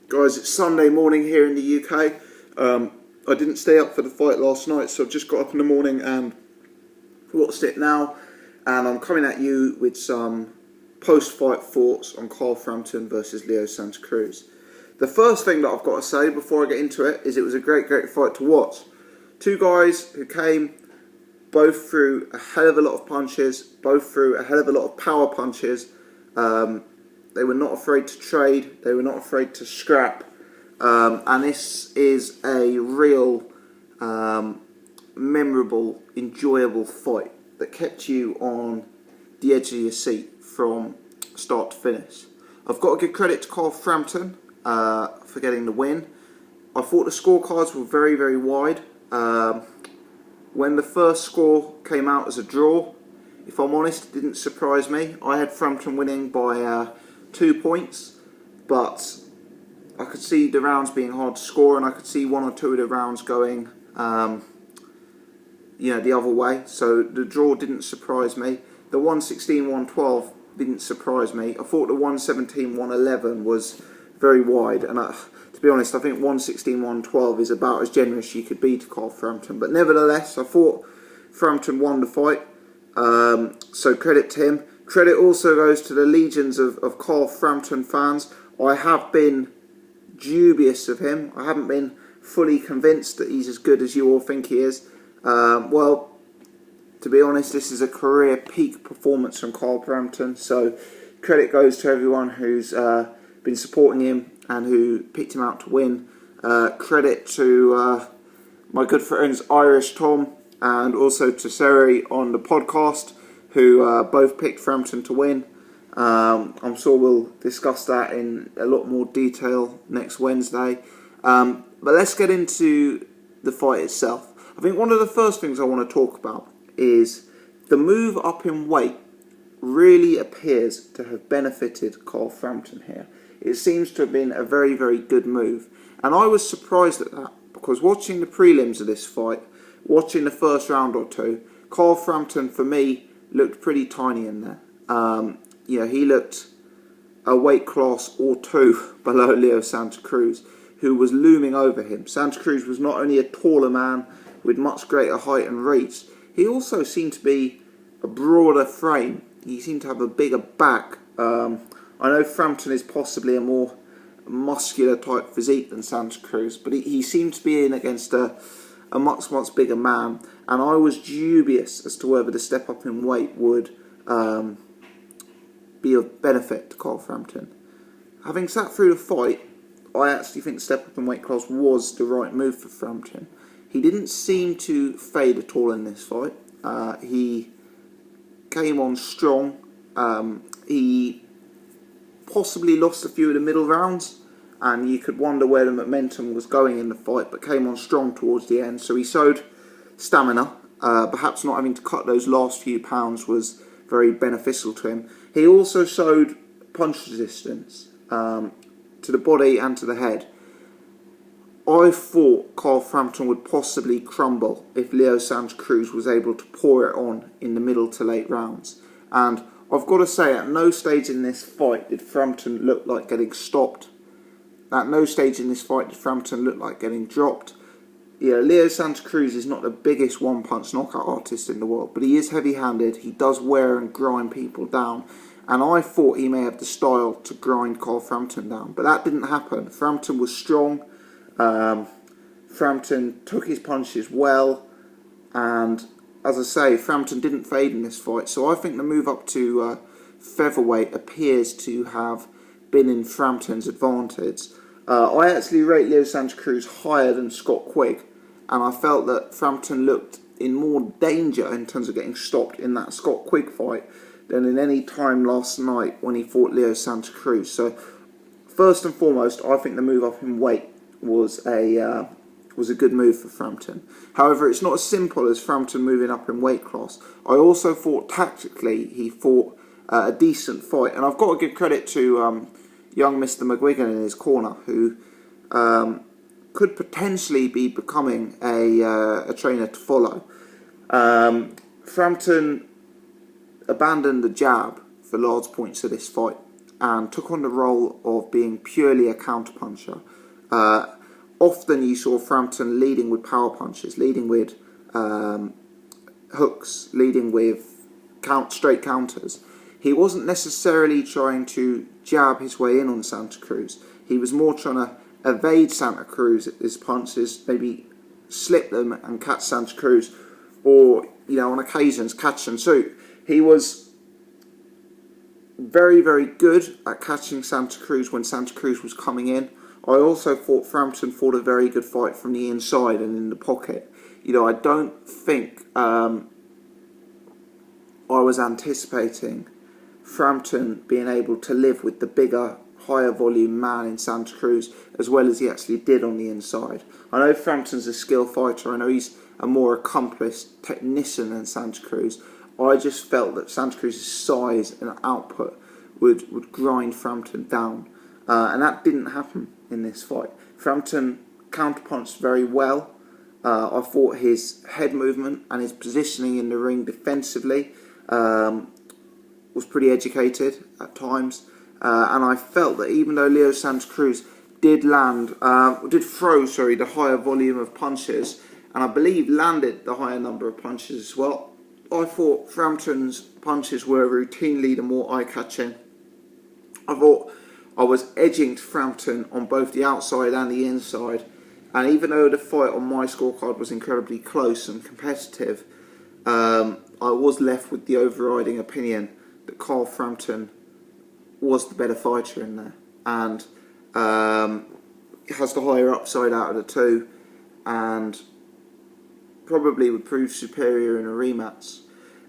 Guys, it's Sunday morning here in the UK. I didn't stay up for the fight last night, so I've just got up in the morning and watched it now. And I'm coming at you with some post-fight thoughts on Carl Frampton versus Leo Santa Cruz. The first thing that I've got to say before I get into it is it was a great fight to watch. Two guys who came both through a hell of a lot of punches, both through a hell of a lot of power punches. They were not afraid to trade. They were not afraid to scrap. And this is a real memorable, enjoyable fight that kept you on the edge of your seat from start to finish. I've got to give credit to Carl Frampton for getting the win. I thought the scorecards were very wide. When the first score came out as a draw, if I'm honest, it didn't surprise me. I had Frampton winning by 2 points, but I could see the rounds being hard to score, and I could see one or two of the rounds going, the other way. So the draw didn't surprise me. The 116-112 didn't surprise me. I thought the 117-111 was very wide, and to be honest, I think 116-112 is about as generous you could be to Carl Frampton. But nevertheless, I thought Frampton won the fight, so credit to him. Credit also goes to the legions of Carl Frampton fans. I have been dubious of him. I haven't been fully convinced that he's as good as you all think he is. Well, to be honest, this is a career peak performance from Carl Frampton. So credit goes to everyone who's been supporting him and who picked him out to win. Credit to my good friends Irish Tom and also to Seri on the podcast, who both picked Frampton to win. I'm sure we'll discuss that in a lot more detail next Wednesday. But let's get into the fight itself. I think one of the first things I want to talk about is the move up in weight really appears to have benefited Carl Frampton here. It seems to have been a very good move. And I was surprised at that, because watching the prelims of this fight, watching the first round or two, Carl Frampton, for me, looked pretty tiny in there. He looked a weight class or two below Leo Santa Cruz, who was looming over him. Santa Cruz was not only a taller man with much greater height and reach, he also seemed to be a broader frame. He seemed to have a bigger back. I know Frampton is possibly a more muscular type physique than Santa Cruz, but he seemed to be in against a much bigger man, and I was dubious as to whether the step up in weight would be of benefit to Carl Frampton. Having sat through the fight, I actually think step up in weight class was the right move for Frampton. He didn't seem to fade at all in this fight. He came on strong. He possibly lost a few of the middle rounds, and you could wonder where the momentum was going in the fight, but came on strong towards the end. So he showed stamina. Perhaps not having to cut those last few pounds was very beneficial to him. He also showed punch resistance to the body and to the head. I thought Carl Frampton would possibly crumble if Leo Santa Cruz was able to pour it on in the middle to late rounds. And I've got to say, at no stage in this fight did Frampton look like getting stopped. At no stage in this fight did Frampton look like getting dropped. Leo Santa Cruz is not the biggest one-punch knockout artist in the world, but he is heavy-handed. He does wear and grind people down, and I thought he may have the style to grind Carl Frampton down, but that didn't happen. Frampton was strong. Frampton took his punches well, and as I say, Frampton didn't fade in this fight, so I think the move up to featherweight appears to have been in Frampton's advantage. I actually rate Leo Santa Cruz higher than Scott Quigg, and I felt that Frampton looked in more danger in terms of getting stopped in that Scott Quigg fight than in any time last night when he fought Leo Santa Cruz. So first and foremost, I think the move up in weight was a good move for Frampton. However, it's not as simple as Frampton moving up in weight class. I also thought tactically he fought a decent fight, and I've got to give credit to young Mr. McGuigan in his corner, who could potentially be becoming a trainer to follow. Frampton abandoned the jab for large points of this fight, and took on the role of being purely a counterpuncher. Often you saw Frampton leading with power punches, leading with hooks, leading with straight counters. He wasn't necessarily trying to jab his way in on Santa Cruz. He was more trying to evade Santa Cruz at his punches, maybe slip them and catch Santa Cruz, or, you know, on occasions catch and shoot. He was very, very good at catching Santa Cruz when Santa Cruz was coming in. I also thought Frampton fought a very good fight from the inside and in the pocket. You know, I don't think I was anticipating Frampton being able to live with the bigger, higher volume man in Santa Cruz as well as he actually did on the inside. I know Frampton's a skilled fighter. I know he's a more accomplished technician than Santa Cruz. I just felt that Santa Cruz's size and output would grind Frampton down. And that didn't happen in this fight. Frampton counterpunched very well. I thought his head movement and his positioning in the ring defensively was pretty educated at times. And I felt that even though Leo Santa Cruz did throw the higher volume of punches, and I believe landed the higher number of punches as well, I thought Frampton's punches were routinely the more eye-catching. I thought I was edging to Frampton on both the outside and the inside, and even though the fight on my scorecard was incredibly close and competitive, I was left with the overriding opinion that Carl Frampton was the better fighter in there, and has the higher upside out of the two, and probably would prove superior in a rematch.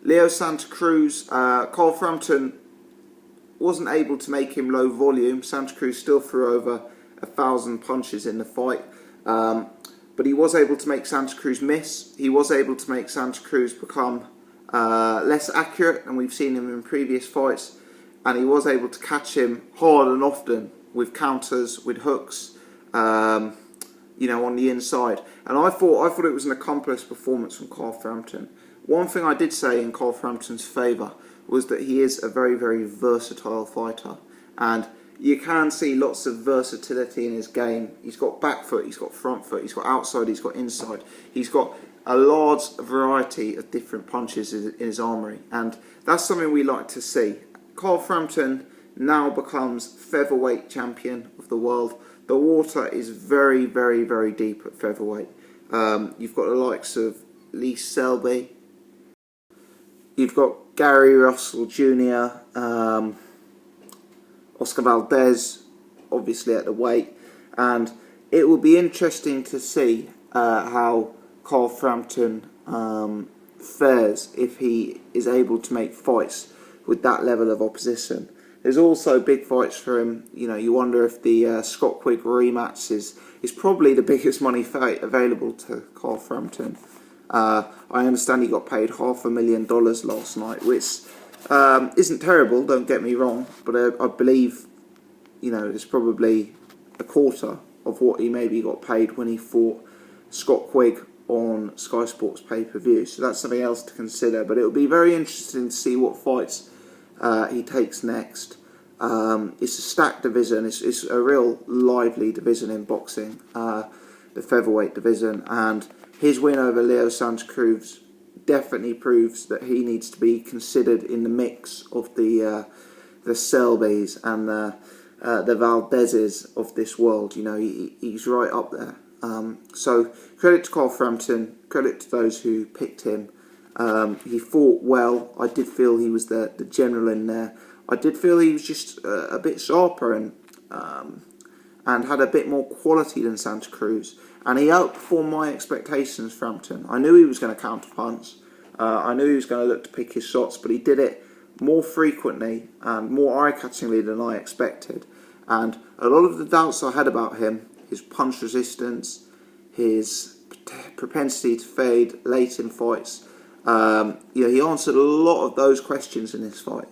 Leo Santa Cruz, Carl Frampton wasn't able to make him low volume. Santa Cruz still threw over 1,000 punches in the fight, but he was able to make Santa Cruz miss. He was able to make Santa Cruz become less accurate than we've seen him in previous fights, and he was able to catch him hard and often with counters, with hooks, you know, on the inside. And I thought it was an accomplished performance from Carl Frampton. One thing I did say in Carl Frampton's favour was that he is a very, very versatile fighter, and you can see lots of versatility in his game. He's got back foot, he's got front foot, he's got outside, he's got inside. He's got a large variety of different punches in his armoury, and that's something we like to see. Carl Frampton now becomes featherweight champion of the world. The water is very, very, very deep at featherweight. You've got the likes of Lee Selby. You've got Gary Russell Jr., Oscar Valdez, obviously at the weight. And it will be interesting to see how Carl Frampton fares if he is able to make fights with that level of opposition. There's also big fights for him. You know, you wonder if the Scott Quigg rematch is probably the biggest money fight available to Carl Frampton. I understand he got paid $500,000 last night, which isn't terrible, don't get me wrong, but I believe, you know, it's probably a quarter of what he maybe got paid when he fought Scott Quigg on Sky Sports pay-per-view. So that's something else to consider, but it'll be very interesting to see what fights he takes next. It's a stacked division. It's a real lively division in boxing, the featherweight division, and his win over Leo Santa Cruz definitely proves that he needs to be considered in the mix of the Selbys and the Valdezes of this world. You know, he's right up there. So credit to Carl Frampton, credit to those who picked him. He fought well. I did feel he was the general in there. I did feel he was just a bit sharper and had a bit more quality than Santa Cruz. And he outperformed my expectations, Frampton. I knew he was going to counterpunch. I knew he was going to look to pick his shots, but he did it more frequently and more eye-catchingly than I expected. And a lot of the doubts I had about him, his punch resistance, his propensity to fade late in fights, he answered a lot of those questions in this fight.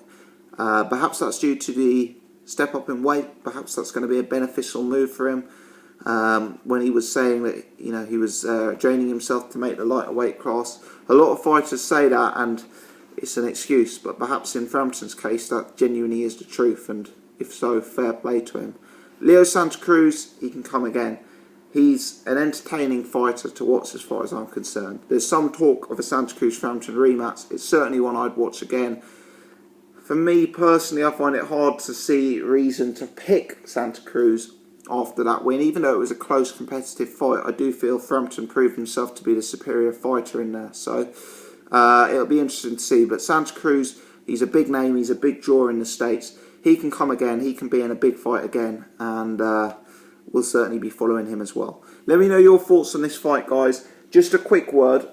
Perhaps that's due to the step up in weight. Perhaps that's going to be a beneficial move for him. When he was saying that, you know, he was draining himself to make the lighter weight class. A lot of fighters say that and it's an excuse, but perhaps in Frampton's case that genuinely is the truth, and If so, fair play to him. Leo Santa Cruz, he can come again. He's an entertaining fighter to watch as far as I'm concerned. There's some talk of a Santa Cruz Frampton rematch. It's certainly one I'd watch again. For me personally, I find it hard to see reason to pick Santa Cruz after that win. Even though it was a close competitive fight, I do feel Frampton proved himself to be the superior fighter in there. So it'll be interesting to see. But Santa Cruz, he's a big name. He's a big draw in the States. He can come again. He can be in a big fight again. And we'll certainly be following him as well. Let me know your thoughts on this fight, guys. Just a quick word.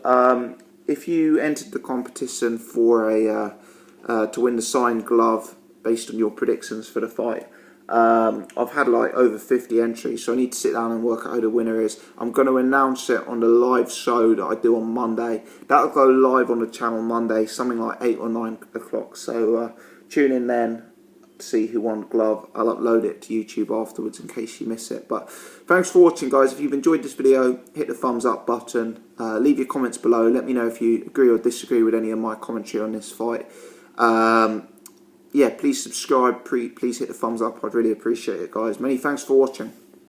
If you entered the competition for to win the signed glove based on your predictions for the fight, I've had like over 50 entries, so I need to sit down and work out who the winner is. I'm going to announce it on the live show that I do on Monday. That'll go live on the channel Monday, something like 8 or 9 o'clock. So tune in then to see who won the glove. I'll upload it to YouTube afterwards in case you miss it. But thanks for watching, guys. If you've enjoyed this video, hit the thumbs up button. Leave your comments below. Let me know if you agree or disagree with any of my commentary on this fight. Yeah, please subscribe, please hit the thumbs up, I'd really appreciate it, guys. Many thanks for watching.